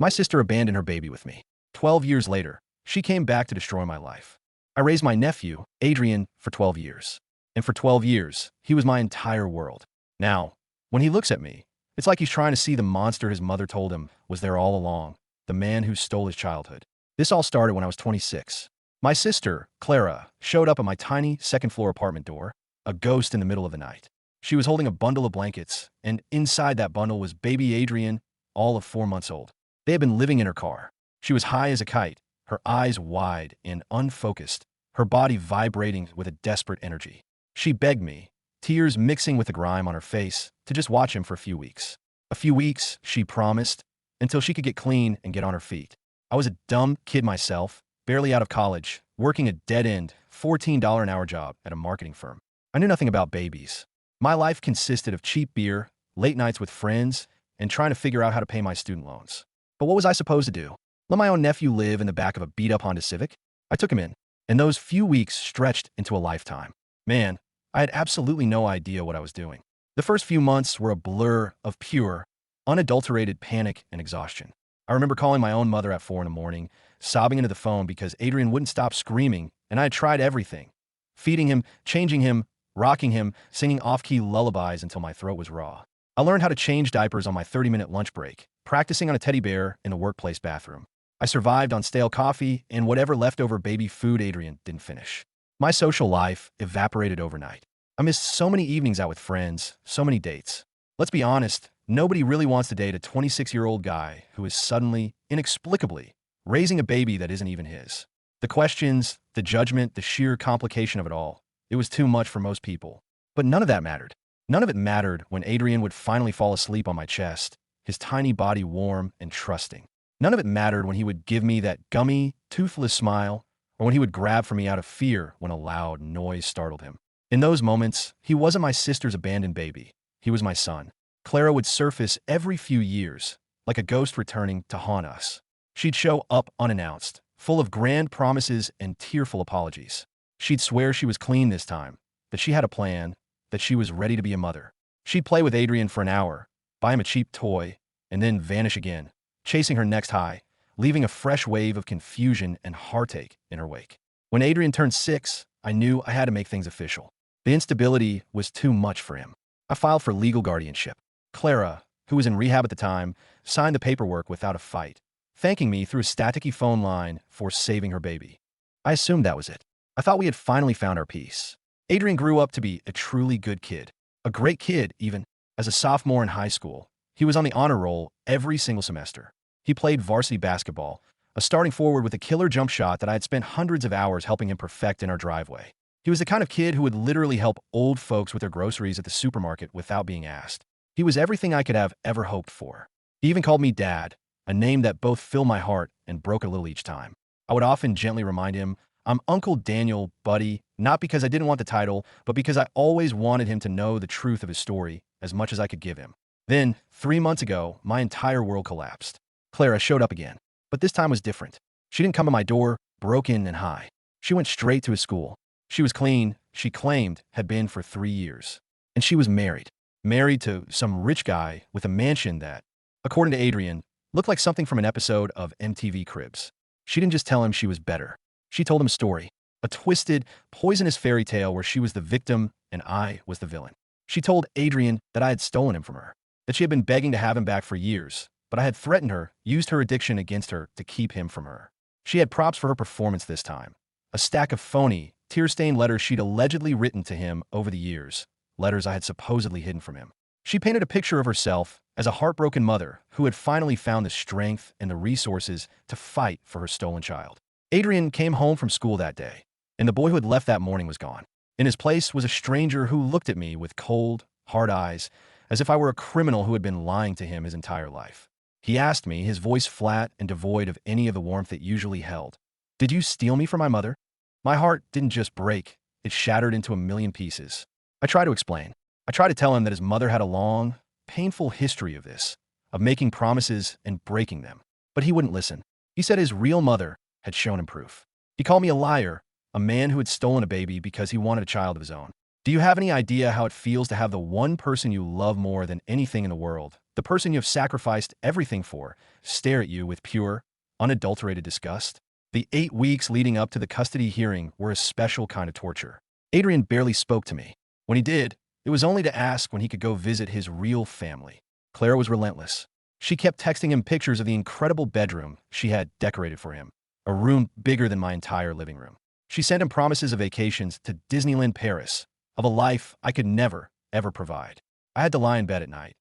My sister abandoned her baby with me. 12 years later, she came back to destroy my life. I raised my nephew, Adrian, for 12 years. And for 12 years, he was my entire world. Now, when he looks at me, it's like he's trying to see the monster his mother told him was there all along, the man who stole his childhood. This all started when I was 26. My sister, Clara, showed up at my tiny second-floor apartment door, a ghost in the middle of the night. She was holding a bundle of blankets, and inside that bundle was baby Adrian, all of 4 months old. They had been living in her car. She was high as a kite, her eyes wide and unfocused, her body vibrating with a desperate energy. She begged me, tears mixing with the grime on her face, to just watch him for a few weeks. A few weeks, she promised, until she could get clean and get on her feet. I was a dumb kid myself, barely out of college, working a dead-end, $14 an hour job at a marketing firm. I knew nothing about babies. My life consisted of cheap beer, late nights with friends, and trying to figure out how to pay my student loans. But what was I supposed to do? Let my own nephew live in the back of a beat-up Honda Civic? I took him in, and those few weeks stretched into a lifetime. Man, I had absolutely no idea what I was doing. The first few months were a blur of pure, unadulterated panic and exhaustion. I remember calling my own mother at 4 in the morning, sobbing into the phone because Adrian wouldn't stop screaming, and I had tried everything. Feeding him, changing him, rocking him, singing off-key lullabies until my throat was raw. I learned how to change diapers on my 30-minute lunch break, practicing on a teddy bear in the workplace bathroom. I survived on stale coffee and whatever leftover baby food Adrian didn't finish. My social life evaporated overnight. I missed so many evenings out with friends, so many dates. Let's be honest, nobody really wants to date a 26-year-old guy who is suddenly, inexplicably, raising a baby that isn't even his. The questions, the judgment, the sheer complication of it all, it was too much for most people. But none of that mattered. None of it mattered when Adrian would finally fall asleep on my chest, his tiny body warm and trusting. None of it mattered when he would give me that gummy, toothless smile, or when he would grab for me out of fear when a loud noise startled him. In those moments, he wasn't my sister's abandoned baby. He was my son. Clara would surface every few years, like a ghost returning to haunt us. She'd show up unannounced, full of grand promises and tearful apologies. She'd swear she was clean this time, that she had a plan, that she was ready to be a mother. She'd play with Adrian for an hour, buy him a cheap toy, and then vanish again, chasing her next high, leaving a fresh wave of confusion and heartache in her wake. When Adrian turned 6, I knew I had to make things official. The instability was too much for him. I filed for legal guardianship. Clara, who was in rehab at the time, signed the paperwork without a fight, thanking me through a staticky phone line for saving her baby. I assumed that was it. I thought we had finally found our peace. Adrian grew up to be a truly good kid. A great kid, even. As a sophomore in high school, he was on the honor roll every single semester. He played varsity basketball, a starting forward with a killer jump shot that I had spent hundreds of hours helping him perfect in our driveway. He was the kind of kid who would literally help old folks with their groceries at the supermarket without being asked. He was everything I could have ever hoped for. He even called me Dad, a name that both filled my heart and broke a little each time. I would often gently remind him, "I'm Uncle Daniel, buddy," not because I didn't want the title, but because I always wanted him to know the truth of his story as much as I could give him. Then, 3 months ago, my entire world collapsed. Clara showed up again, but this time was different. She didn't come to my door, broken and high. She went straight to his school. She was clean, she claimed had been for 3 years. And she was married. Married to some rich guy with a mansion that, according to Adrian, looked like something from an episode of MTV Cribs. She didn't just tell him she was better. She told him a story. A twisted, poisonous fairy tale where she was the victim and I was the villain. She told Adrian that I had stolen him from her, that she had been begging to have him back for years, but I had threatened her, used her addiction against her to keep him from her. She had props for her performance this time. A stack of phony, tear-stained letters she'd allegedly written to him over the years, letters I had supposedly hidden from him. She painted a picture of herself as a heartbroken mother who had finally found the strength and the resources to fight for her stolen child. Adrian came home from school that day, and the boy who had left that morning was gone. In his place was a stranger who looked at me with cold, hard eyes, as if I were a criminal who had been lying to him his entire life. He asked me, his voice flat and devoid of any of the warmth it usually held, "Did you steal me from my mother?" My heart didn't just break, it shattered into a million pieces. I tried to explain. I tried to tell him that his mother had a long, painful history of this, of making promises and breaking them. But he wouldn't listen. He said his real mother had shown him proof. He called me a liar, a man who had stolen a baby because he wanted a child of his own. Do you have any idea how it feels to have the one person you love more than anything in the world, the person you have sacrificed everything for, stare at you with pure, unadulterated disgust? The 8 weeks leading up to the custody hearing were a special kind of torture. Adrian barely spoke to me. When he did, it was only to ask when he could go visit his real family. Clara was relentless. She kept texting him pictures of the incredible bedroom she had decorated for him, a room bigger than my entire living room. She sent him promises of vacations to Disneyland Paris, of a life I could never, ever provide. I had to lie in bed at night,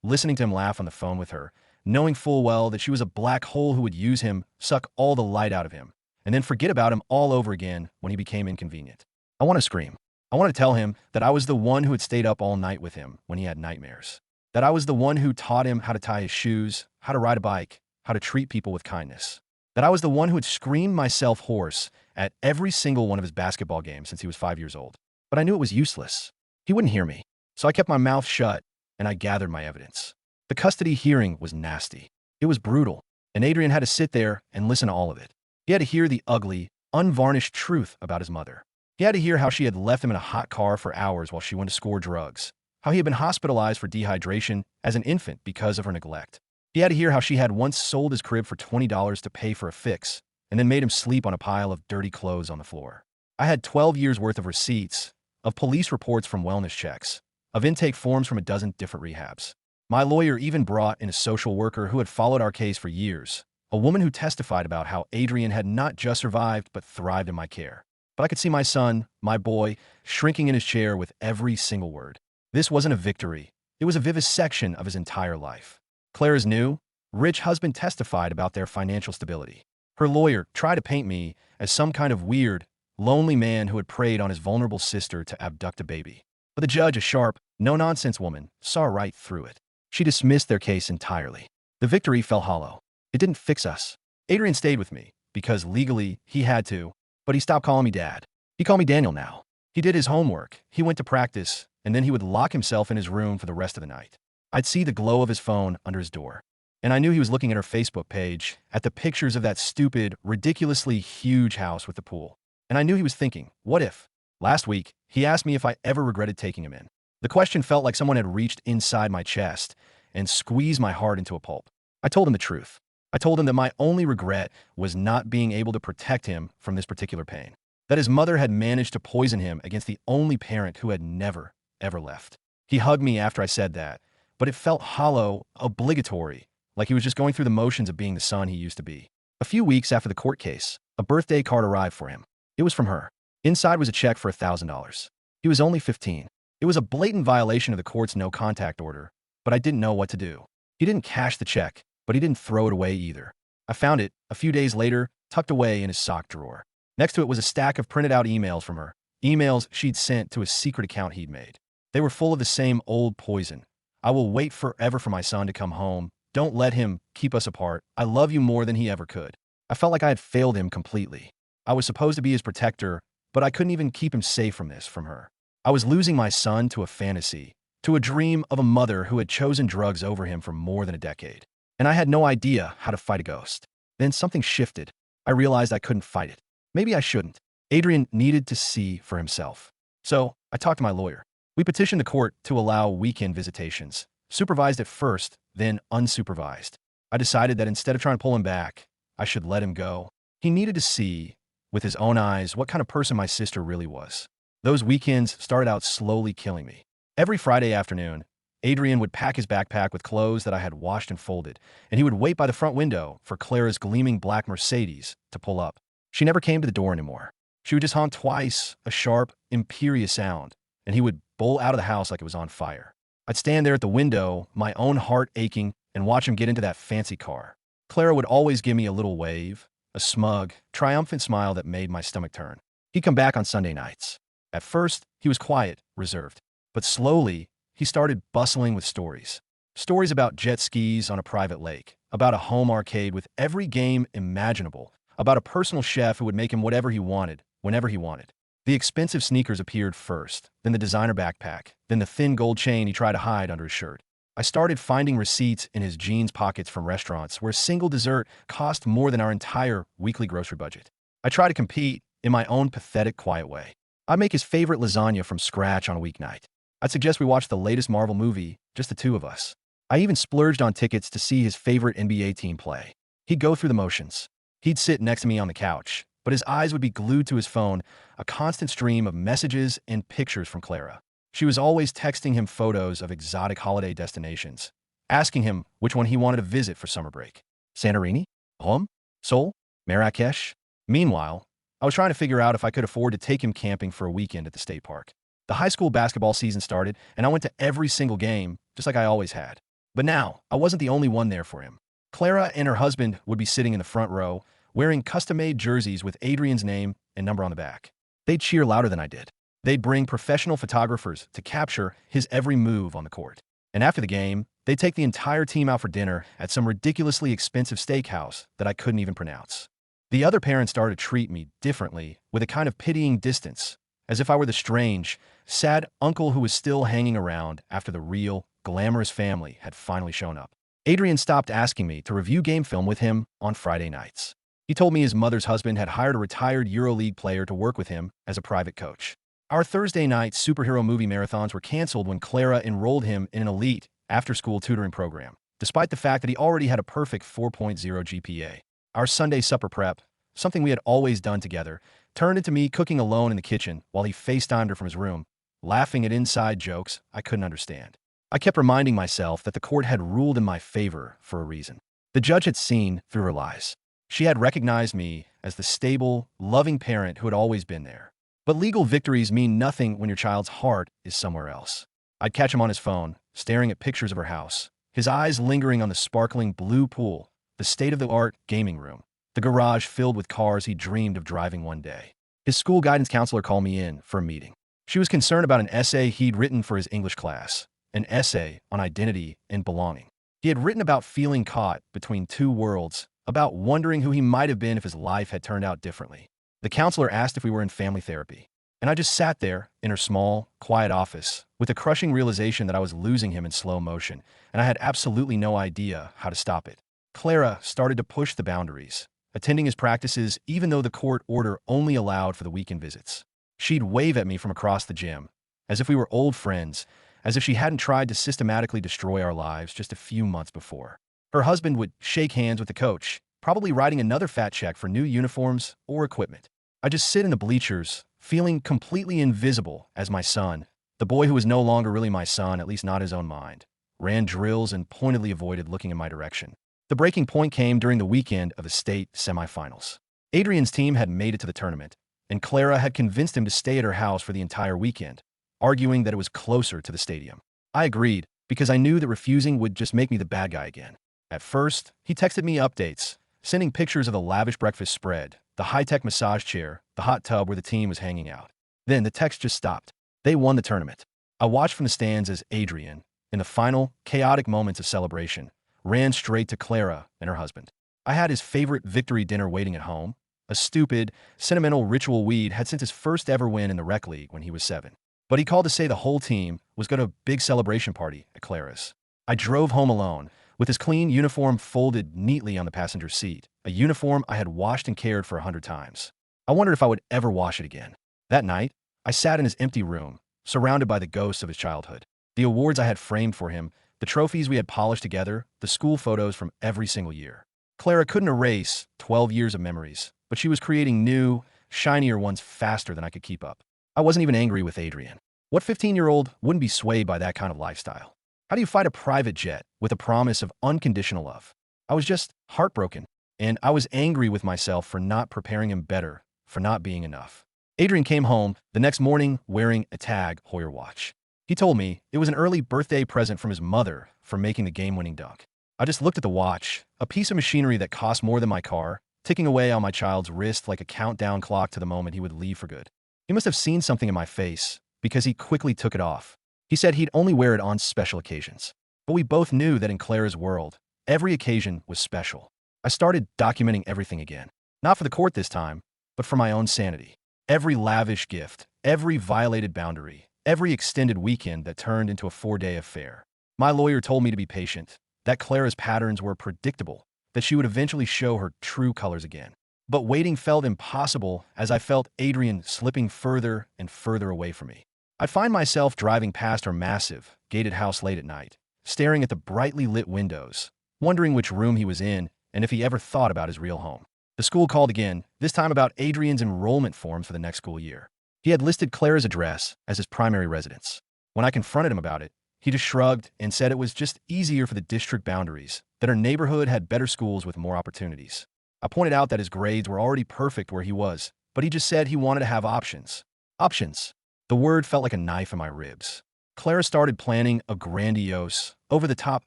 listening to him laugh on the phone with her, knowing full well that she was a black hole who would use him, suck all the light out of him, and then forget about him all over again when he became inconvenient. I want to scream. I want to tell him that I was the one who had stayed up all night with him when he had nightmares. That I was the one who taught him how to tie his shoes, how to ride a bike, how to treat people with kindness. That I was the one who had screamed myself hoarse at every single one of his basketball games since he was 5 years old. But I knew it was useless. He wouldn't hear me. So I kept my mouth shut and I gathered my evidence. The custody hearing was nasty. It was brutal, and Adrian had to sit there and listen to all of it. He had to hear the ugly, unvarnished truth about his mother. He had to hear how she had left him in a hot car for hours while she went to score drugs, how he had been hospitalized for dehydration as an infant because of her neglect. He had to hear how she had once sold his crib for $20 to pay for a fix, and then made him sleep on a pile of dirty clothes on the floor. I had 12 years worth of receipts, of police reports from wellness checks, of intake forms from a dozen different rehabs. My lawyer even brought in a social worker who had followed our case for years, a woman who testified about how Adrian had not just survived but thrived in my care. But I could see my son, my boy, shrinking in his chair with every single word. This wasn't a victory. It was a vivisection of his entire life. Clara's new, rich husband testified about their financial stability. Her lawyer tried to paint me as some kind of weird, lonely man who had preyed on his vulnerable sister to abduct a baby. But the judge, a sharp, no-nonsense woman, saw right through it. She dismissed their case entirely. The victory fell hollow. It didn't fix us. Adrian stayed with me, because legally he had to, but he stopped calling me Dad. He called me Daniel now. He did his homework, he went to practice, and then he would lock himself in his room for the rest of the night. I'd see the glow of his phone under his door. And I knew he was looking at her Facebook page, at the pictures of that stupid, ridiculously huge house with the pool. And I knew he was thinking, what if? Last week, he asked me if I ever regretted taking him in. The question felt like someone had reached inside my chest and squeezed my heart into a pulp. I told him the truth. I told him that my only regret was not being able to protect him from this particular pain. That his mother had managed to poison him against the only parent who had never, ever left. He hugged me after I said that, but it felt hollow, obligatory, like he was just going through the motions of being the son he used to be. A few weeks after the court case, a birthday card arrived for him. It was from her. Inside was a check for $1,000. He was only 15. It was a blatant violation of the court's no-contact order, but I didn't know what to do. He didn't cash the check, but he didn't throw it away either. I found it, a few days later, tucked away in his sock drawer. Next to it was a stack of printed out emails from her, emails she'd sent to a secret account he'd made. They were full of the same old poison. I will wait forever for my son to come home. Don't let him keep us apart. I love you more than he ever could. I felt like I had failed him completely. I was supposed to be his protector, but I couldn't even keep him safe from this, from her. I was losing my son to a fantasy, to a dream of a mother who had chosen drugs over him for more than a decade. And I had no idea how to fight a ghost. Then something shifted. I realized I couldn't fight it. Maybe I shouldn't. Adrian needed to see for himself. So I talked to my lawyer. We petitioned the court to allow weekend visitations, supervised at first, then unsupervised. I decided that instead of trying to pull him back, I should let him go. He needed to see, with his own eyes, what kind of person my sister really was. Those weekends started out slowly killing me. Every Friday afternoon, Adrian would pack his backpack with clothes that I had washed and folded, and he would wait by the front window for Clara's gleaming black Mercedes to pull up. She never came to the door anymore. She would just honk twice, a sharp, imperious sound, and he would bolt out of the house like it was on fire. I'd stand there at the window, my own heart aching, and watch him get into that fancy car. Clara would always give me a little wave, a smug, triumphant smile that made my stomach turn. He'd come back on Sunday nights. At first, he was quiet, reserved. But slowly, he started bustling with stories. Stories about jet skis on a private lake, about a home arcade with every game imaginable, about a personal chef who would make him whatever he wanted, whenever he wanted. The expensive sneakers appeared first, then the designer backpack, then the thin gold chain he tried to hide under his shirt. I started finding receipts in his jeans pockets from restaurants where a single dessert cost more than our entire weekly grocery budget. I tried to compete in my own pathetic, quiet way. I'd make his favorite lasagna from scratch on a weeknight. I'd suggest we watch the latest Marvel movie, just the two of us. I even splurged on tickets to see his favorite NBA team play. He'd go through the motions. He'd sit next to me on the couch, but his eyes would be glued to his phone, a constant stream of messages and pictures from Clara. She was always texting him photos of exotic holiday destinations, asking him which one he wanted to visit for summer break. Santorini? Rome? Seoul? Marrakesh? Meanwhile, I was trying to figure out if I could afford to take him camping for a weekend at the state park. The high school basketball season started, and I went to every single game, just like I always had. But now, I wasn't the only one there for him. Clara and her husband would be sitting in the front row, wearing custom-made jerseys with Adrian's name and number on the back. They'd cheer louder than I did. They'd bring professional photographers to capture his every move on the court. And after the game, they'd take the entire team out for dinner at some ridiculously expensive steakhouse that I couldn't even pronounce. The other parents started to treat me differently, with a kind of pitying distance, as if I were the strange, sad uncle who was still hanging around after the real, glamorous family had finally shown up. Adrian stopped asking me to review game film with him on Friday nights. He told me his mother's husband had hired a retired EuroLeague player to work with him as a private coach. Our Thursday night superhero movie marathons were canceled when Clara enrolled him in an elite after-school tutoring program, despite the fact that he already had a perfect 4.0 GPA. Our Sunday supper prep, something we had always done together, turned into me cooking alone in the kitchen while he FaceTimed her from his room, laughing at inside jokes I couldn't understand. I kept reminding myself that the court had ruled in my favor for a reason. The judge had seen through her lies. She had recognized me as the stable, loving parent who had always been there. But legal victories mean nothing when your child's heart is somewhere else. I'd catch him on his phone, staring at pictures of her house, his eyes lingering on the sparkling blue pool, the state-of-the-art gaming room, the garage filled with cars he dreamed of driving one day. His school guidance counselor called me in for a meeting. She was concerned about an essay he'd written for his English class, an essay on identity and belonging. He had written about feeling caught between two worlds, about wondering who he might have been if his life had turned out differently. The counselor asked if we were in family therapy, and I just sat there in her small, quiet office with a crushing realization that I was losing him in slow motion, and I had absolutely no idea how to stop it. Clara started to push the boundaries, attending his practices even though the court order only allowed for the weekend visits. She'd wave at me from across the gym, as if we were old friends, as if she hadn't tried to systematically destroy our lives just a few months before. Her husband would shake hands with the coach, probably writing another fat check for new uniforms or equipment. I just sit in the bleachers, feeling completely invisible as my son, the boy who was no longer really my son, at least not his own mind, ran drills and pointedly avoided looking in my direction. The breaking point came during the weekend of the state semifinals. Adrian's team had made it to the tournament, and Clara had convinced him to stay at her house for the entire weekend, arguing that it was closer to the stadium. I agreed, because I knew that refusing would just make me the bad guy again. At first, he texted me updates, sending pictures of the lavish breakfast spread, the high-tech massage chair, the hot tub where the team was hanging out. Then the text just stopped. They won the tournament. I watched from the stands as Adrian, in the final, chaotic moments of celebration, ran straight to Clara and her husband. I had his favorite victory dinner waiting at home, a stupid, sentimental ritual we'd had since his first ever win in the rec league when he was 7. But he called to say the whole team was going to a big celebration party at Clara's. I drove home alone, with his clean uniform folded neatly on the passenger seat, a uniform I had washed and cared for 100 times. I wondered if I would ever wash it again. That night, I sat in his empty room, surrounded by the ghosts of his childhood. The awards I had framed for him, the trophies we had polished together, the school photos from every single year. Clara couldn't erase 12 years of memories, but she was creating new, shinier ones faster than I could keep up. I wasn't even angry with Adrian. What 15-year-old wouldn't be swayed by that kind of lifestyle? How do you fight a private jet with a promise of unconditional love? I was just heartbroken, and I was angry with myself for not preparing him better, for not being enough. Adrian came home the next morning wearing a TAG Heuer watch. He told me it was an early birthday present from his mother for making the game-winning dunk. I just looked at the watch, a piece of machinery that cost more than my car, ticking away on my child's wrist like a countdown clock to the moment he would leave for good. He must have seen something in my face, because he quickly took it off. He said he'd only wear it on special occasions. But we both knew that in Clara's world, every occasion was special. I started documenting everything again. Not for the court this time, but for my own sanity. Every lavish gift, every violated boundary, every extended weekend that turned into a 4-day affair. My lawyer told me to be patient, that Clara's patterns were predictable, that she would eventually show her true colors again. But waiting felt impossible as I felt Adrian slipping further and further away from me. I'd find myself driving past her massive, gated house late at night, staring at the brightly lit windows, wondering which room he was in and if he ever thought about his real home. The school called again, this time about Adrian's enrollment forms for the next school year. He had listed Clara's address as his primary residence. When I confronted him about it, he just shrugged and said it was just easier for the district boundaries, that our neighborhood had better schools with more opportunities. I pointed out that his grades were already perfect where he was, but he just said he wanted to have options. Options. The word felt like a knife in my ribs. Clara started planning a grandiose, over-the-top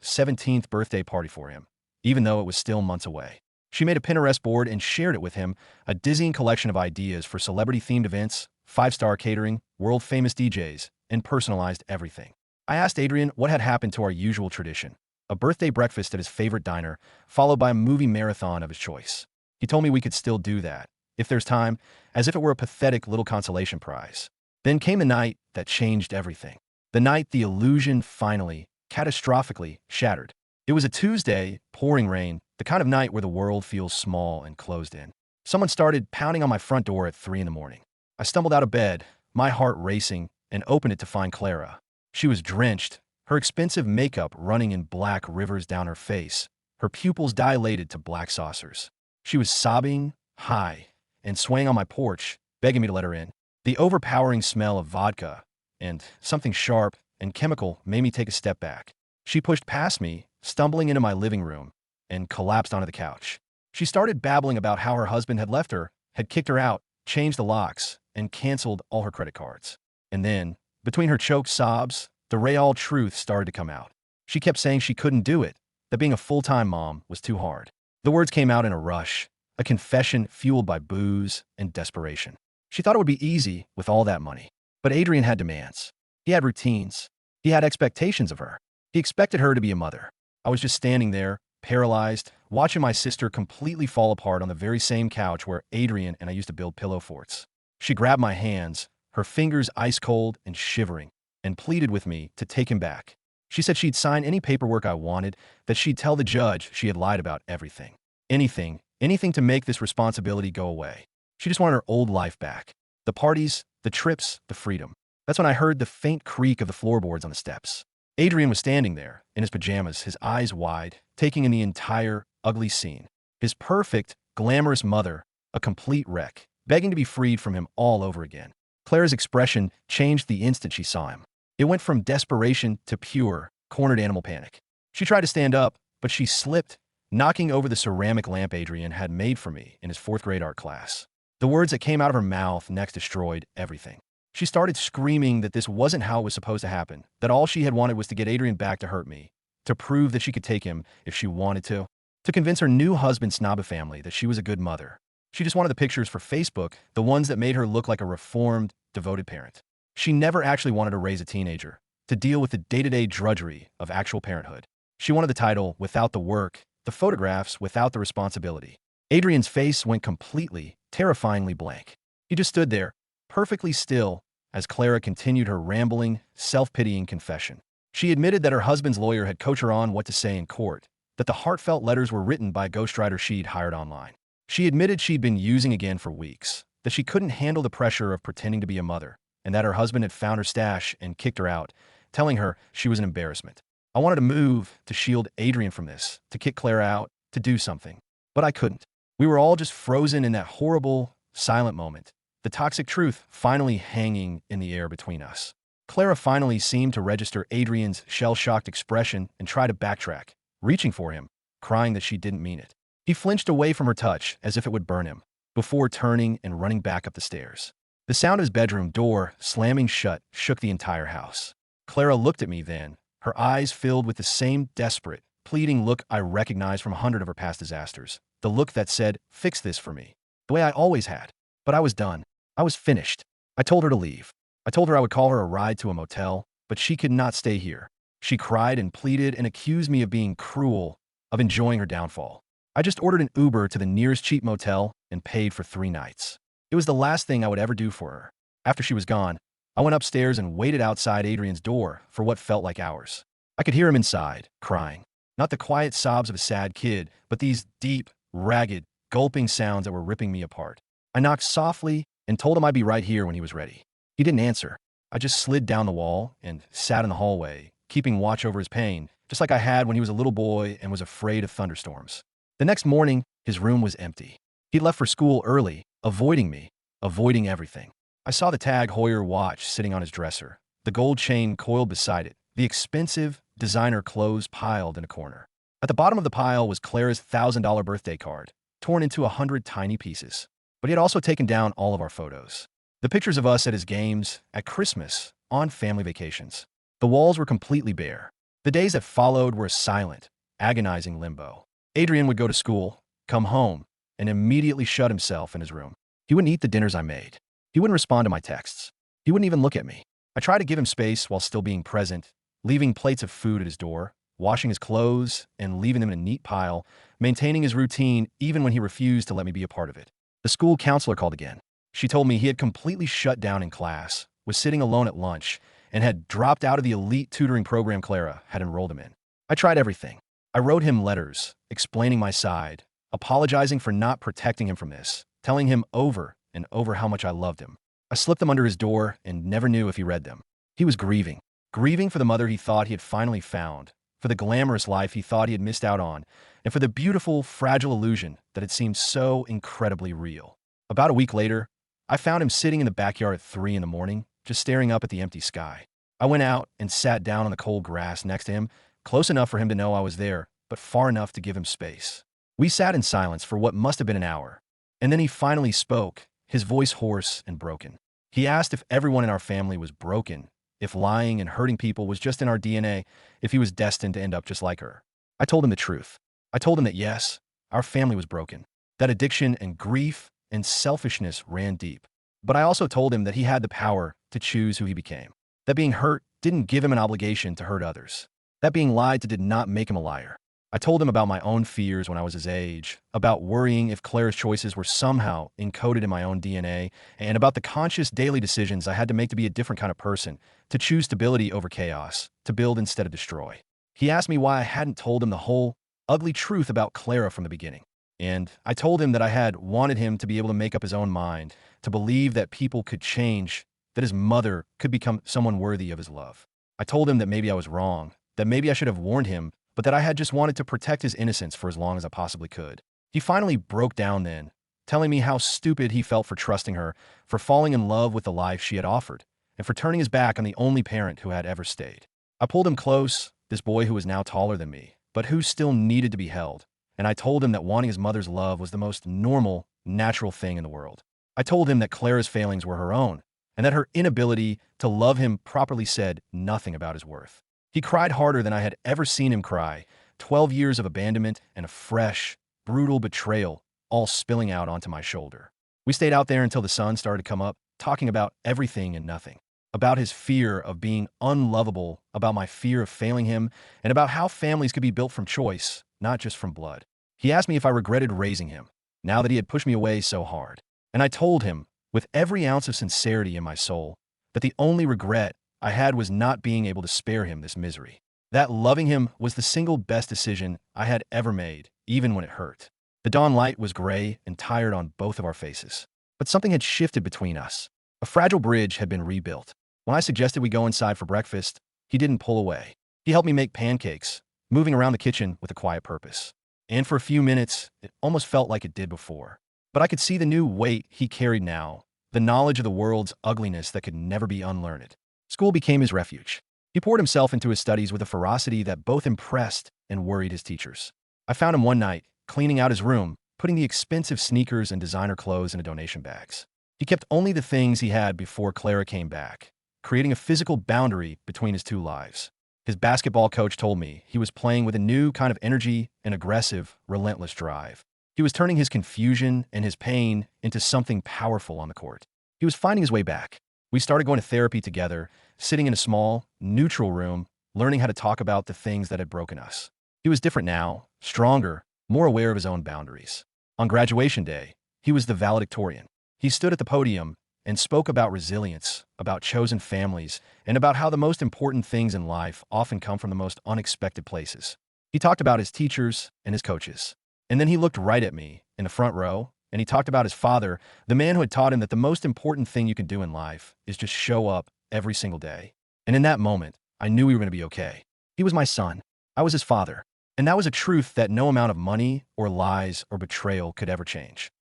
17th birthday party for him, even though it was still months away. She made a Pinterest board and shared it with him, a dizzying collection of ideas for celebrity-themed events, five-star catering, world-famous DJs, and personalized everything. I asked Adrian what had happened to our usual tradition, a birthday breakfast at his favorite diner, followed by a movie marathon of his choice. He told me we could still do that, if there's time, as if it were a pathetic little consolation prize. Then came the night that changed everything. The night the illusion finally, catastrophically, shattered. It was a Tuesday, pouring rain, the kind of night where the world feels small and closed in. Someone started pounding on my front door at 3 in the morning. I stumbled out of bed, my heart racing, and opened it to find Clara. She was drenched, her expensive makeup running in black rivers down her face, her pupils dilated to black saucers. She was sobbing, high, and swaying on my porch, begging me to let her in. The overpowering smell of vodka and something sharp and chemical made me take a step back. She pushed past me, stumbling into my living room, and collapsed onto the couch. She started babbling about how her husband had left her, had kicked her out, changed the locks, and canceled all her credit cards. And then, between her choked sobs, the real truth started to come out. She kept saying she couldn't do it, that being a full-time mom was too hard. The words came out in a rush, a confession fueled by booze and desperation. She thought it would be easy with all that money. But Adrian had demands. He had routines. He had expectations of her. He expected her to be a mother. I was just standing there, paralyzed, watching my sister completely fall apart on the very same couch where Adrian and I used to build pillow forts. She grabbed my hands, her fingers ice cold and shivering, and pleaded with me to take him back. She said she'd sign any paperwork I wanted, that she'd tell the judge she had lied about everything. Anything to make this responsibility go away. She just wanted her old life back. The parties, the trips, the freedom. That's when I heard the faint creak of the floorboards on the steps. Adrian was standing there, in his pajamas, his eyes wide, taking in the entire, ugly scene. His perfect, glamorous mother, a complete wreck, begging to be freed from him all over again. Clara's expression changed the instant she saw him. It went from desperation to pure, cornered animal panic. She tried to stand up, but she slipped, knocking over the ceramic lamp Adrian had made for me in his 4th grade art class. The words that came out of her mouth next destroyed everything. She started screaming that this wasn't how it was supposed to happen, that all she had wanted was to get Adrian back to hurt me, to prove that she could take him if she wanted to convince her new husband Snobba family that she was a good mother. She just wanted the pictures for Facebook, the ones that made her look like a reformed, devoted parent. She never actually wanted to raise a teenager, to deal with the day-to-day drudgery of actual parenthood. She wanted the title without the work, the photographs without the responsibility. Adrian's face went completely, terrifyingly blank. He just stood there, perfectly still, as Clara continued her rambling, self-pitying confession. She admitted that her husband's lawyer had coached her on what to say in court, that the heartfelt letters were written by a ghostwriter she'd hired online. She admitted she'd been using again for weeks, that she couldn't handle the pressure of pretending to be a mother, and that her husband had found her stash and kicked her out, telling her she was an embarrassment. I wanted to move, to shield Adrian from this, to kick Clara out, to do something. But I couldn't. We were all just frozen in that horrible, silent moment, the toxic truth finally hanging in the air between us. Clara finally seemed to register Adrian's shell-shocked expression and try to backtrack, reaching for him, crying that she didn't mean it. He flinched away from her touch as if it would burn him, before turning and running back up the stairs. The sound of his bedroom door slamming shut shook the entire house. Clara looked at me then, her eyes filled with the same desperate, pleading look I recognized from 100 of her past disasters. The look that said, "Fix this for me." The way I always had. But I was done. I was finished. I told her to leave. I told her I would call her a ride to a motel, but she could not stay here. She cried and pleaded and accused me of being cruel, of enjoying her downfall. I just ordered an Uber to the nearest cheap motel and paid for 3 nights. It was the last thing I would ever do for her. After she was gone, I went upstairs and waited outside Adrian's door for what felt like hours. I could hear him inside, crying. Not the quiet sobs of a sad kid, but these deep, ragged, gulping sounds that were ripping me apart. I knocked softly and told him I'd be right here when he was ready. He didn't answer. I just slid down the wall and sat in the hallway, keeping watch over his pain, just like I had when he was a little boy and was afraid of thunderstorms. The next morning, his room was empty. He'd left for school early, avoiding me, avoiding everything. I saw the Tag Heuer watch sitting on his dresser, the gold chain coiled beside it, the expensive designer clothes piled in a corner. At the bottom of the pile was Clara's $1,000 birthday card, torn into 100 tiny pieces. But he had also taken down all of our photos. The pictures of us at his games, at Christmas, on family vacations. The walls were completely bare. The days that followed were a silent, agonizing limbo. Adrian would go to school, come home, and immediately shut himself in his room. He wouldn't eat the dinners I made. He wouldn't respond to my texts. He wouldn't even look at me. I tried to give him space while still being present, leaving plates of food at his door, washing his clothes, and leaving them in a neat pile, maintaining his routine even when he refused to let me be a part of it. The school counselor called again. She told me he had completely shut down in class, was sitting alone at lunch, and had dropped out of the elite tutoring program Clara had enrolled him in. I tried everything. I wrote him letters, explaining my side, apologizing for not protecting him from this, telling him over and over how much I loved him. I slipped them under his door and never knew if he read them. He was grieving. Grieving for the mother he thought he had finally found, for the glamorous life he thought he had missed out on, and for the beautiful, fragile illusion that had seemed so incredibly real. About a week later, I found him sitting in the backyard at 3 in the morning, just staring up at the empty sky. I went out and sat down on the cold grass next to him, close enough for him to know I was there, but far enough to give him space. We sat in silence for what must have been an hour, and then he finally spoke, his voice hoarse and broken. He asked if everyone in our family was broken, if lying and hurting people was just in our DNA, if he was destined to end up just like her. I told him the truth. I told him that yes, our family was broken, that addiction and grief and selfishness ran deep. But I also told him that he had the power to choose who he became, that being hurt didn't give him an obligation to hurt others, that being lied to did not make him a liar. I told him about my own fears when I was his age, about worrying if Claire's choices were somehow encoded in my own DNA, and about the conscious daily decisions I had to make to be a different kind of person, to choose stability over chaos, to build instead of destroy. He asked me why I hadn't told him the whole, ugly truth about Clara from the beginning. And I told him that I had wanted him to be able to make up his own mind, to believe that people could change, that his mother could become someone worthy of his love. I told him that maybe I was wrong, that maybe I should have warned him, but that I had just wanted to protect his innocence for as long as I possibly could. He finally broke down then, telling me how stupid he felt for trusting her, for falling in love with the life she had offered, and for turning his back on the only parent who had ever stayed. I pulled him close, this boy who was now taller than me, but who still needed to be held, and I told him that wanting his mother's love was the most normal, natural thing in the world. I told him that Clara's failings were her own, and that her inability to love him properly said nothing about his worth. He cried harder than I had ever seen him cry, 12 years of abandonment and a fresh, brutal betrayal all spilling out onto my shoulder. We stayed out there until the sun started to come up, talking about everything and nothing, about his fear of being unlovable, about my fear of failing him, and about how families could be built from choice, not just from blood. He asked me if I regretted raising him, now that he had pushed me away so hard. And I told him, with every ounce of sincerity in my soul, that the only regret I had was not being able to spare him this misery. That loving him was the single best decision I had ever made, even when it hurt. The dawn light was gray and tired on both of our faces. But something had shifted between us. A fragile bridge had been rebuilt. When I suggested we go inside for breakfast, he didn't pull away. He helped me make pancakes, moving around the kitchen with a quiet purpose. And for a few minutes, it almost felt like it did before. But I could see the new weight he carried now, the knowledge of the world's ugliness that could never be unlearned. School became his refuge. He poured himself into his studies with a ferocity that both impressed and worried his teachers. I found him one night, cleaning out his room, putting the expensive sneakers and designer clothes into donation bags. He kept only the things he had before Clara came back, creating a physical boundary between his two lives. His basketball coach told me he was playing with a new kind of energy and aggressive, relentless drive. He was turning his confusion and his pain into something powerful on the court. He was finding his way back. We started going to therapy together, sitting in a small, neutral room, learning how to talk about the things that had broken us. He was different now, stronger, more aware of his own boundaries. On graduation day, he was the valedictorian. He stood at the podium and spoke about resilience, about chosen families, and about how the most important things in life often come from the most unexpected places. He talked about his teachers and his coaches. And then he looked right at me in the front row, and he talked about his father, the man who had taught him that the most important thing you can do in life is just show up every single day. And in that moment, I knew we were going to be okay. He was my son. I was his father. And that was a truth that no amount of money or lies or betrayal could ever change.